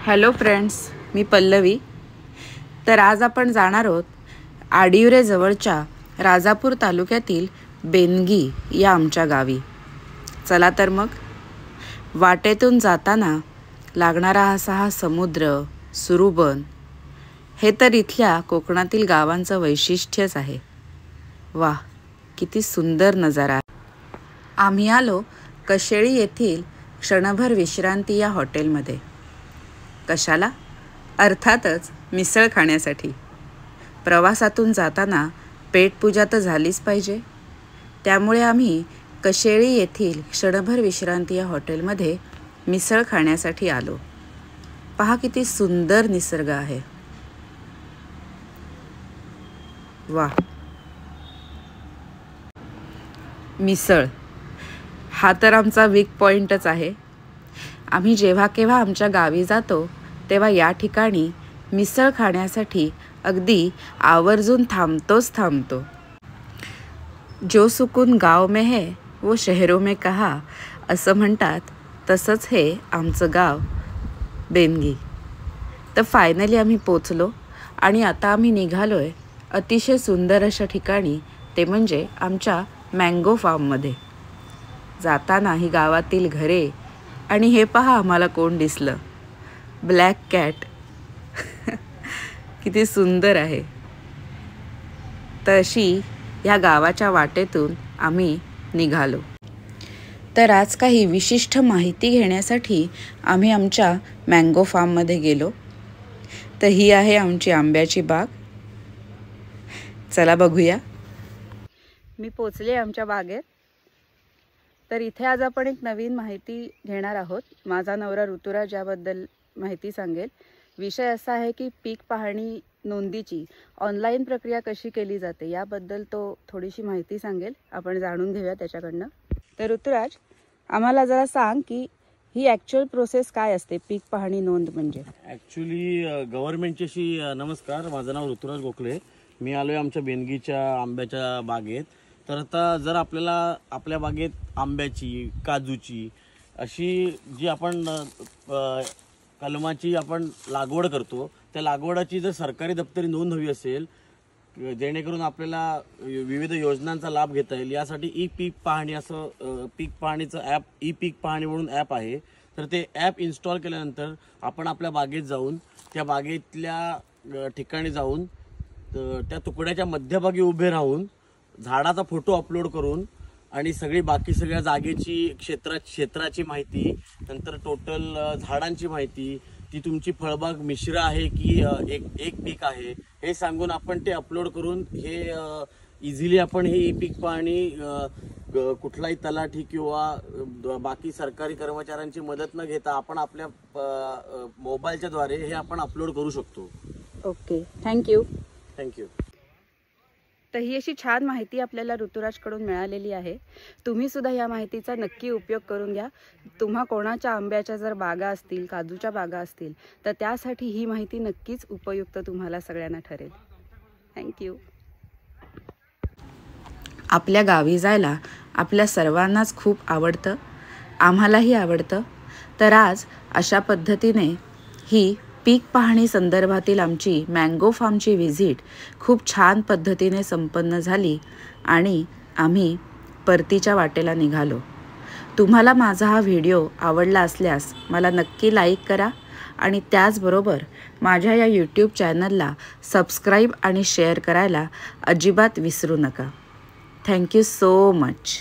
Hello friends, मी पल्लवी। तर आज आपण जाणार आहोत आडिवरे जवळच्या राजापूर तालुक्यातील बेनगी या आमच्या गावी। चला तर मग वाटेतून जाताना लागणारा हा समुद्र, सुरुबन हे तर इथल्या कोकणातील गावांचं वैशिष्ट्यच आहे। वाह, किती सुंदर नजारा। आम्ही आलो कशेळी येथील क्षणभर विश्रांती या हॉटेलमध्ये। कशाला? अर्थातच मिसळ खाण्यासाठी। प्रवासातून जाताना पेटपूजा तर झालीच पाहिजे, त्यामुळे आम्ही कशेळी येथील क्षणभर विश्रांती या हॉटेलमध्ये मिसळ खाण्यासाठी आलो। पहा किती सुंदर निसर्ग आहे। वाह, मिसळ हा तर आमचा वीक पॉइंटच आहे। आम्ही जेव्हा केव्हा आमच्या गावी जातो तेव्हा या ठिकाणी मिसळ खाण्यासाठी अगदी आवर्जून थांबतो। जो सुकून गाव में है वो शहरों में कहा असं म्हणतात, तसंच हे आमचं गाव बेनगी। तर फायनली आम्ही पोचलो आणि आता आम्ही निघालोय अतिशय सुंदर अशा ठिकाणी, ते म्हणजे आमच्या मँगो फार्ममध्ये। जाताना ही गावातील घरे आणि हे पहा आम्हाला कोण दिसलं, ब्लॅक कॅट। किती सुंदर आहे। तशी या गावाच्या वाटेतून आम्ही निघालो। तर आज काही विशिष्ट माहिती घेण्यासाठी आम्ही आमच्या मँगो फार्ममध्ये गेलो। तर ही आहे आमची आंब्याची बाग। चला बघूया। मी पोचले आमच्या बागेत। तर इथे आज आपण एक नवीन माहिती घेणार आहोत। माझा नवरा ऋतुराज याबद्दल माहिती सांगेल। विषय असा आहे की पीक पाहणी नोंदीची ऑनलाईन प्रक्रिया कशी केली जाते याबद्दल तो थोडीशी माहिती सांगेल। आपण जाणून घेऊया त्याच्याकडनं। तर ऋतुराज, आम्हाला जरा सांग की ही ॲक्च्युअल प्रोसेस काय असते, पीक पाहणी नोंद म्हणजे? ॲक्च्युली गव्हर्नमेंटची नमस्कार, माझं नाव ऋतुराज गोखले। मी आलोय आमच्या बेनगीच्या आंब्याच्या बागेत। तर आता जर आपल्याला आपल्या बागेत आंब्याची, काजूची अशी जी आपण कलमाची आपण लागवड करतो, त्या लागवडाची जर सरकारी दप्तरी नोंद हवी असेल, जेणेकरून आपल्याला विविध योजनांचा लाभ घेता येईल, यासाठी ई पीक पाहणी असं पीक पाहणीचं ॲप, ई पीक पाहणी म्हणून ॲप आहे। तर ते ॲप इन्स्टॉल केल्यानंतर आपण आपल्या बागेत जाऊन, त्या बागेतल्या ठिकाणी जाऊन, त्या तुकड्याच्या मध्यभागी उभे राहून झाडाचा फोटो अपलोड करून आणि सगळ्या जागेची, क्षेत्राची माहिती, नंतर टोटल झाडांची माहिती, ती तुमची फळबाग मिश्र आहे की एक पीक आहे हे सांगून आपण ते अपलोड करून हे इझिली आपण हे ई पीक पाहणी कुठलाही तलाठी किंवा बाकी सरकारी कर्मचाऱ्यांची मदत न घेता आपण आपल्या मोबाईलच्या द्वारे हे आपण अपलोड करू शकतो। Okay, thank you. तर ही अशी छान माहिती आपल्याला ऋतुराजकडून मिळालेली आहे। तुम्ही सुद्धा या माहितीचा नक्की उपयोग करून घ्या। तुम्हा कोणाच्या आंब्याच्या जर बागा असतील, काजूच्या बागा असतील, तर त्यासाठी ही माहिती नक्कीच उपयुक्त तुम्हाला सगळ्यांना ठरेल। थँक्यू। आपल्या गावी जायला आपल्या सर्वांनाच खूप आवडतं, आम्हालाही आवडतं। तर आज अशा पद्धतीने ही पीक पाहणी संदर्भातील आमची मँगो फार्मची व्हिजिट खूप छान पद्धतीने संपन्न झाली आणि आम्ही परतीच्या वाटेला निघालो। तुम्हाला माझा हा व्हिडिओ आवडला असल्यास मला नक्की लाईक करा आणि त्याचबरोबर माझ्या या यूट्यूब चॅनलला सबस्क्राईब आणि शेअर करायला अजिबात विसरू नका। Thank you so much.